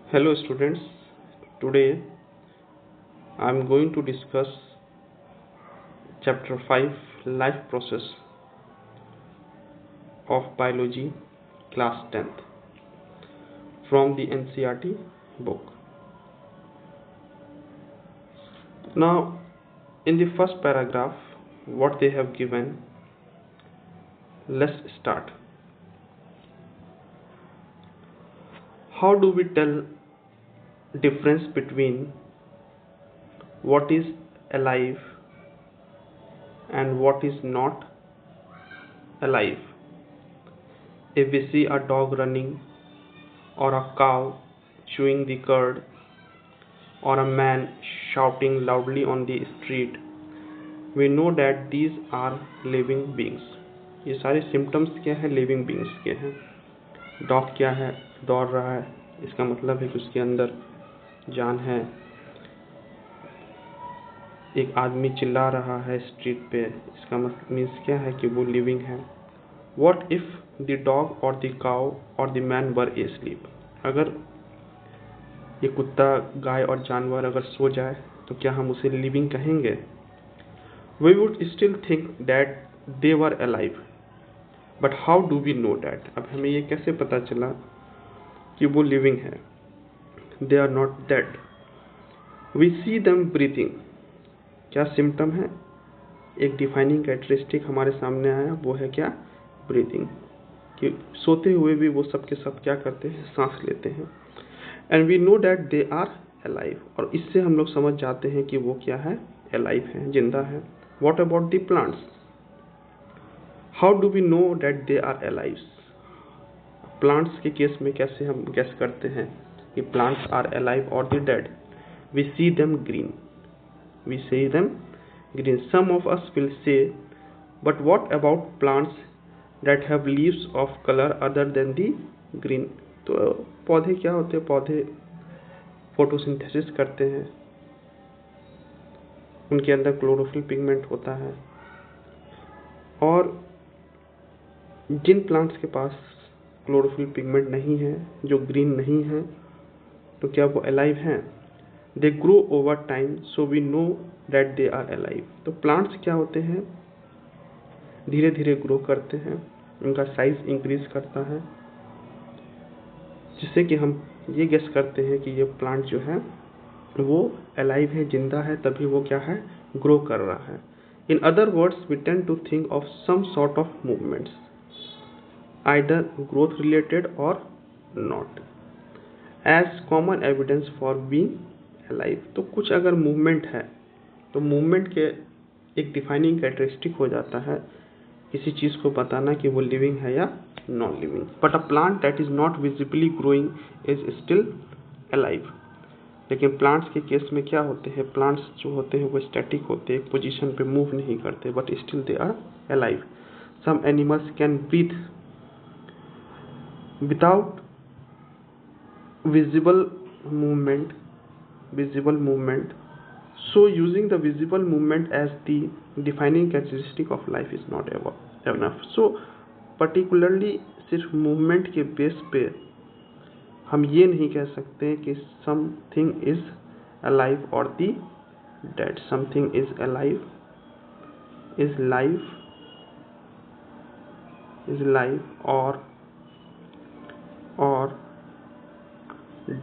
Hello students, today I am going to discuss chapter 5 life process of biology class 10th from the NCERT book. Now in the first paragraph what they have given, let's start. How do we tell difference between what is alive and what is not alive? If we see a dog running, or a cow chewing the curd, or a man shouting loudly on the street, we know that these are living beings. ये सारे symptoms क्या है? Living beings के हैं. Dog क्या है? दौड़ रहा है, इसका मतलब है कि उसके अंदर जान है. एक आदमी चिल्ला रहा है स्ट्रीट पे, इसका मतलब मीन्स क्या है कि वो लिविंग है. What if the dog or the cow or the man were asleep? अगर ये कुत्ता, गाय और जानवर अगर सो जाए तो क्या हम उसे लिविंग कहेंगे? We would still think that they were alive. But how do we know that? अब हमें ये कैसे पता चला कि वो लिविंग है? They are not dead. We see them breathing. क्या सिम्टम है? एक डिफाइनिंग कैरेक्टरिस्टिक हमारे सामने आया, वो है क्या? ब्रीथिंग. कि सोते हुए भी वो सब के सब क्या करते हैं? सांस लेते हैं. And we know that they are alive. और इससे हम लोग समझ जाते हैं कि वो क्या है? अलाइव है, जिंदा है. What about the plants? How do we know that they are alive? Plants के केस में कैसे हम गेस करते हैं कि प्लांट्स आर अलाइव और the dead? We see them green. We see them green. Some of us will say, but what about plants that have leaves of color other than the green? तो पौधे क्या होते हैं? पौधे photosynthesis करते हैं, उनके अंदर क्लोरोफिल पिगमेंट होता है. और जिन प्लांट्स के पास क्लोरोफिल पिगमेंट नहीं है, जो ग्रीन नहीं है, तो क्या वो अलाइव हैं? They grow over time so we know that they are alive. तो प्लांट्स क्या होते हैं? धीरे धीरे ग्रो करते हैं, उनका साइज इंक्रीज करता है, जिससे कि हम ये गेस करते हैं कि ये प्लांट जो है वो अलाइव है, जिंदा है, तभी वो क्या है? ग्रो कर रहा है. In other words we tend to think of some sort of movements, either growth related or not, as common evidence for being alive. तो कुछ अगर मूवमेंट है तो मूवमेंट के एक डिफाइनिंग कैरेक्टरिस्टिक हो जाता है किसी चीज़ को बताना कि वो लिविंग है या non living. But a plant that is not visibly growing is still alive. लेकिन प्लांट्स के केस में क्या होते हैं? प्लांट्स जो होते हैं वो स्टैटिक होते हैं, एक पोजीशन पे मूव नहीं करते, but still they are alive. Some animals can breathe without visible movement. So using the visible movement as the defining characteristic of life is not enough. So particularly सिर्फ movement के base पे हम ये नहीं कह सकते कि something is alive or the dead. Something is alive, is live or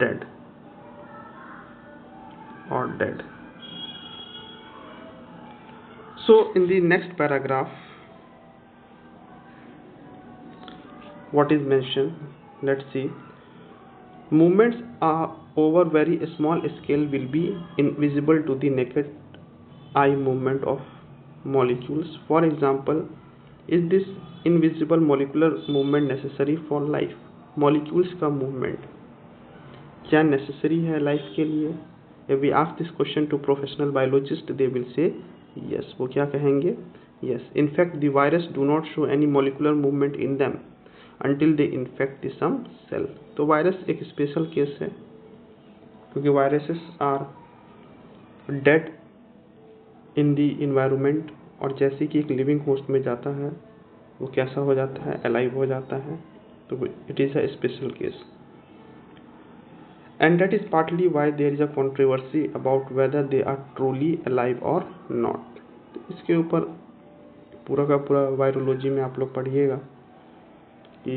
dead. So in the next paragraph what is mentioned, let's see. Movements are over very small scale will be invisible to the naked eye. Movement of molecules, for example, is this invisible molecular movement necessary for life? Molecules का movement क्या necessary है life के लिए? If we ask this question to professional biologists, they will say yes. वो क्या कहेंगे? Yes. In fact, the virus do not show any molecular movement in them until they infect the some cell. तो virus एक special case है, क्योंकि viruses are dead in the environment, और जैसे कि एक लिविंग होस्ट में जाता है वो कैसा हो जाता है? अलाइव हो जाता है. तो it is a special case. and that is partly why there is a controversy about whether they are truly alive or not. तो इसके ऊपर पूरा का पूरा वायरोलॉजी में आप लोग पढ़िएगा कि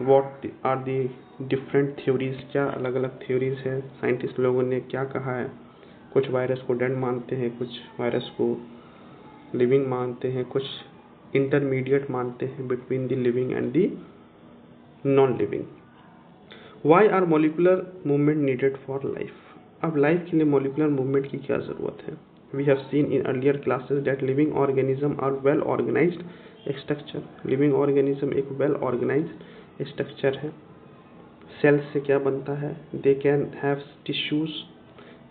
what are the different theories, क्या अलग अलग थ्योरीज है, साइंटिस्ट लोगों ने क्या कहा है। कुछ वायरस को डेड मानते हैं, कुछ वायरस को लिविंग मानते हैं, कुछ इंटरमीडिएट मानते हैं between the living and the non living. Why are molecular movement needed for life? अब लाइफ के लिए मोलिकुलर मूवमेंट की क्या ज़रूरत है? We have seen in earlier classes that living organism are well organised structure. Living organism एक well organised structure है। Cells से क्या बनता है? They can have tissues.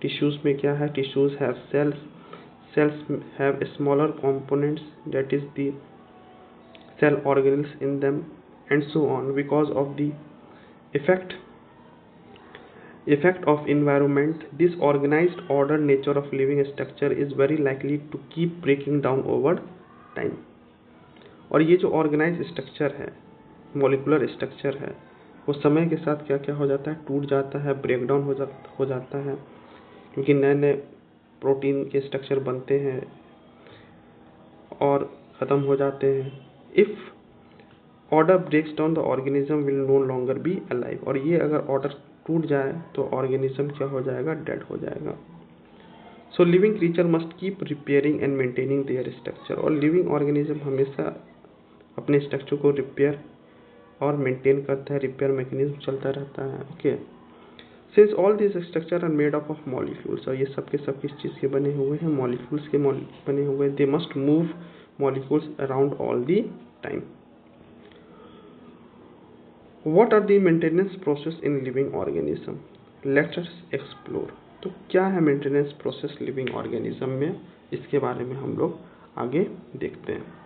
Tissues में क्या है? Tissues have cells. Cells have smaller components, that is the cell organelles in them, and so on. Because of the effect of environment, this organized order nature of living structure is very likely to keep breaking down over time. और ये जो organise structure है, molecular structure है, वो समय के साथ क्या क्या हो जाता है? टूट जाता है, ब्रेक डाउन हो जाता है, क्योंकि नए नए प्रोटीन के स्ट्रक्चर बनते हैं और ख़त्म हो जाते हैं। If order breaks down the organism will no longer be alive. और ये अगर ऑर्डर टूट जाए तो ऑर्गेनिज्म क्या हो जाएगा? डेड हो जाएगा। So living creature must keep repairing and maintaining their structure. और लिविंग ऑर्गेनिज्म हमेशा अपने स्ट्रक्चर को रिपेयर और मेंटेन करता है, रिपेयर मैकेनिज्म चलता रहता है। Okay, since all this structure are made up of molecules, और ये सब के सब किस चीज़ के बने हुए हैं? मॉलिक्यूल्स के बने हुए हैं। They must move molecules around all the time. What are the maintenance process in living organism? Let's us explore. तो क्या है मेंटेनेंस प्रोसेस लिविंग ऑर्गेनिज्म में? इसके बारे में हम लोग आगे देखते हैं।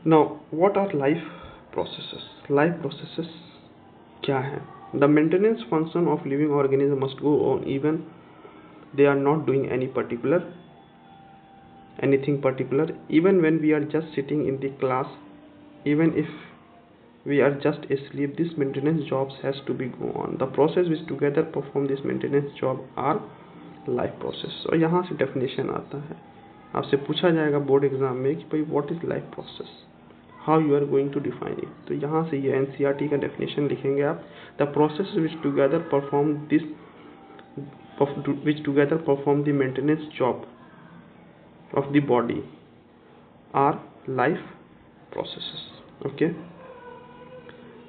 Now, what are life processes? Life processes क्या है? The maintenance function of living organism must go on even they are not doing anything particular. Even when we are just sitting in the class, even if we are just asleep, this maintenance jobs has to be go on. The process which together perform this maintenance job are life process. और यहाँ से definition आता है, आपसे पूछा जाएगा board exam में कि भाई what is life process, how you are going to define it। तो यहाँ से ये NCERT का definition लिखेंगे आप। The process which together perform the maintenance job of the body are life processes. Okay,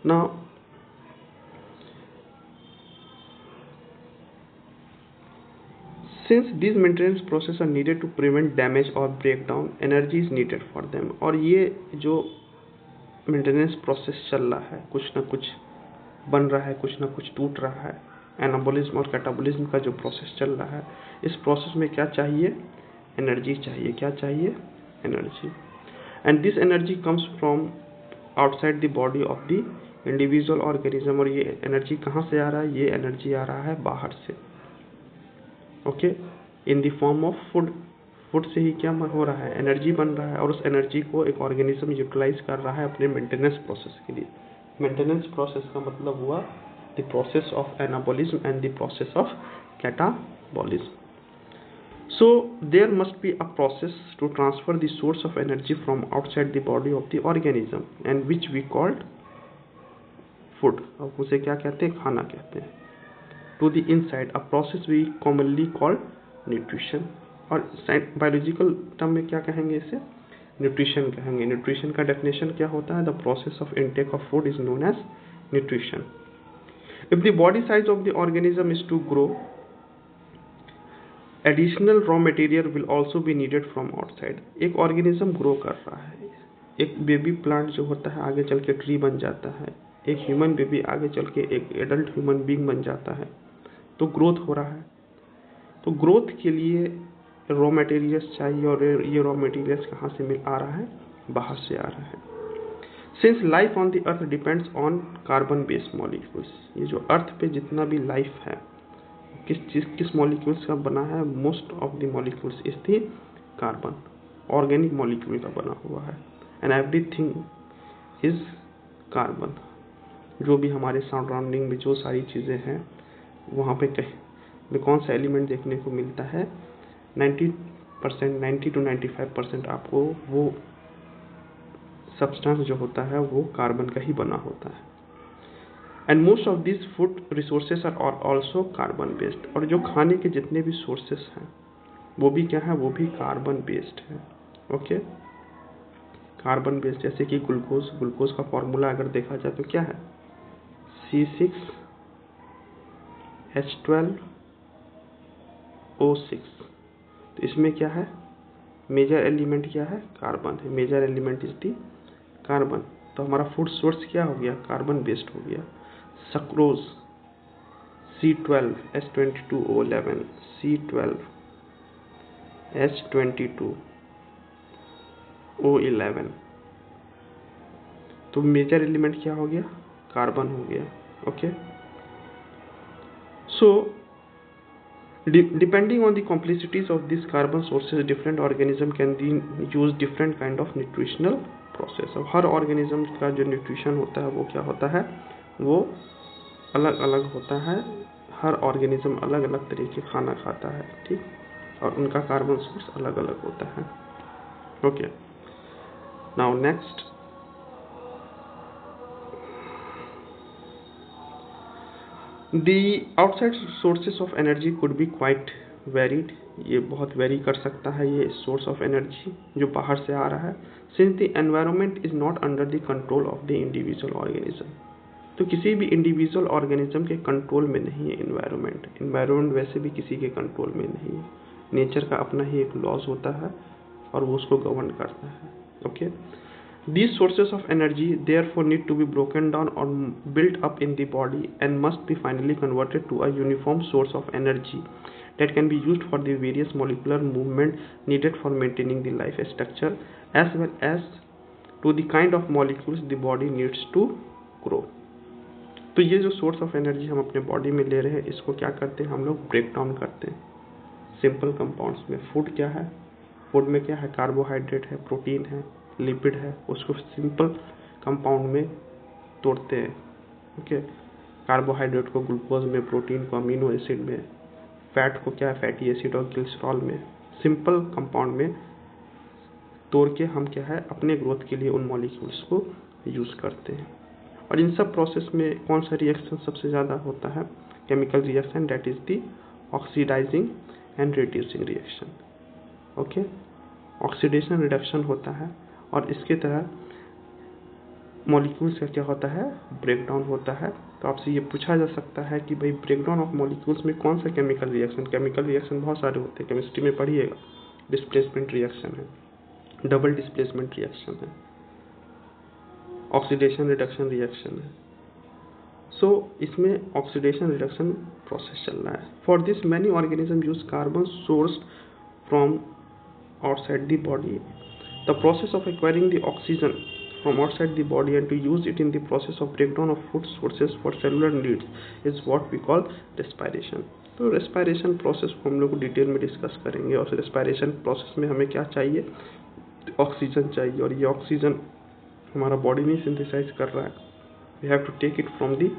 now since these maintenance processes are needed to prevent damage or breakdown, energy is needed for them। और ये जो maintenance process चल रहा है, कुछ ना कुछ बन रहा है, कुछ ना कुछ टूट रहा है, एनाबॉलिज्म और कैटाबॉलिज्म का जो प्रोसेस चल रहा है, इस प्रोसेस में क्या चाहिए? एनर्जी चाहिए। क्या चाहिए? Energy. And this energy comes from outside the body of the individual organism. और ये एनर्जी कहाँ से आ रहा है? ये एनर्जी आ रहा है बाहर से। Okay, in the form of food. Food से ही क्या हो रहा है? एनर्जी बन रहा है, और उस एनर्जी को एक ऑर्गेनिज्म यूटिलाइज कर रहा है अपने मेंटेनेंस प्रोसेस के लिए। मेंटेनेंस प्रोसेस का मतलब हुआ the process of anabolism and the process of catabolism. So there must be a process to transfer the source of energy from outside the body of the organism, and which we called food। अब उसे क्या कहते हैं? खाना कहते हैं। To the inside, a process we commonly call nutrition। और biological term में क्या कहेंगे? इसे न्यूट्रिशन कहेंगे। न्यूट्रिशन का डेफिनेशन क्या होता है? The process of intake of food is known as nutrition. If the body size of the organism is to grow, additional raw material will also be needed from outside. एक organism grow कर रहा है, एक baby plant जो होता है आगे चल के ट्री बन जाता है, एक ह्यूमन बेबी आगे चल के एक एडल्ट ह्यूमन बीइंग बन जाता है, तो ग्रोथ हो रहा है। तो ग्रोथ के लिए रॉ मटेरियल्स चाहिए, और ये रॉ मटेरियल्स कहाँ से मिल आ रहा है, बाहर से आ रहा है। Since life on the earth depends on carbon based molecules, ये जो अर्थ पे जितना भी लाइफ है किस मॉलिक्यूल्स का बना है, most of the molecules is the carbon, organic molecule का बना हुआ है, एंड एवरीथिंग इज कार्बन। जो भी हमारे सराउंडिंग में जो सारी चीज़ें हैं वहाँ पे कहीं कौन सा एलिमेंट देखने को मिलता है, 90 to 95% आपको वो सब्सटेंस जो होता है वो कार्बन का ही बना होता है। And most of this food resources are also carbon based, और जो खाने के जितने भी सोर्सेस हैं वो भी क्या है, वो भी कार्बन बेस्ड है। ओके, कार्बन बेस्ड, जैसे कि ग्लूकोज का फॉर्मूला अगर देखा जाए तो क्या है, C6H12O6। तो इसमें क्या है, मेजर एलिमेंट क्या है, कार्बन है, major element is the carbon. तो हमारा फूड सोर्स क्या हो गया, कार्बन बेस्ड हो गया। सक्रोज C12H22O11, C12H22O11, तो मेजर एलिमेंट क्या हो गया, कार्बन हो गया। Okay, so depending on the complexities of these carbon sources, different organism can use different kind of nutritional process। अब हर organism का जो न्यूट्रिशन होता है वो क्या होता है, वो अलग अलग होता है। हर organism अलग अलग तरीके खाना खाता है, ठीक, और उनका कार्बन सोर्स अलग अलग होता है। Okay, now next, The outside sources of energy could be quite varied, ये बहुत वेरी कर सकता है ये सोर्स ऑफ एनर्जी जो बाहर से आ रहा है। Since the environment is not under the control of the individual organism, तो किसी भी इंडिविजुअल ऑर्गेनिज्म के कंट्रोल में नहीं है इन्वायरमेंट वैसे भी किसी के कंट्रोल में नहीं है। नेचर का अपना ही एक लॉज होता है और वो उसको गवर्न करता है। Okay, These sources of energy therefore need to be broken down or built up in the body and must be finally converted to a uniform source of energy that can be used for the various molecular movement needed for maintaining the life structure as well as to the kind of molecules the body needs to grow। तो ये जो source of energy हम अपने body में ले रहे हैं इसको क्या करते हैं, हम लोग ब्रेक डाउन करते हैं सिंपल कंपाउंड्स में। फूड क्या है, फूड में क्या है, कार्बोहाइड्रेट है, प्रोटीन है, लिपिड है, उसको सिंपल कंपाउंड में तोड़ते हैं। ओके, कार्बोहाइड्रेट को ग्लूकोज में, प्रोटीन को अमीनो एसिड में, फैट को क्या है, फैटी एसिड और ग्लिसरॉल में, सिंपल कंपाउंड में तोड़ के हम क्या है अपने ग्रोथ के लिए उन मॉलिक्यूल्स को यूज़ करते हैं। और इन सब प्रोसेस में कौन सा रिएक्शन सबसे ज़्यादा होता है, chemical reaction, that is the oxidising and reducing reaction. Okay, oxidation reduction होता है और इसके तरह मॉलिक्यूल्स का क्या होता है, ब्रेक डाउन होता है। तो आपसे ये पूछा जा सकता है कि भाई ब्रेक डाउन ऑफ मॉलिक्यूल्स में कौन सा केमिकल रिएक्शन बहुत सारे होते हैं, केमिस्ट्री में पढ़िएगा। डिस्प्लेसमेंट रिएक्शन है, डबल डिस्प्लेसमेंट रिएक्शन है, ऑक्सीडेशन रिडक्शन रिएक्शन है। सो इसमें ऑक्सीडेशन रिडक्शन प्रोसेस चल रहा है। For this many organism use carbon sourced from outside the body. The process of acquiring the oxygen from outside the body and to use it in the process of breakdown of food sources for cellular needs is what we call respiration। तो respiration process को हम लोग detail में discuss करेंगे। और respiration process में हमें क्या चाहिए, ऑक्सीजन चाहिए, और ये ऑक्सीजन हमारा बॉडी नहीं सिंथेसाइज कर रहा है, we have to take it from the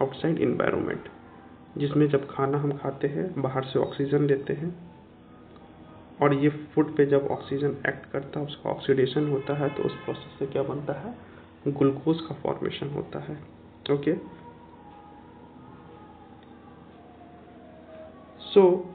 outside environment, जिसमें जब खाना हम खाते हैं बाहर से ऑक्सीजन लेते हैं और ये फूड पे जब ऑक्सीजन एक्ट करता है उसका ऑक्सीडेशन होता है, तो उस प्रोसेस से क्या बनता है, ग्लूकोज का फॉर्मेशन होता है। ओके, सो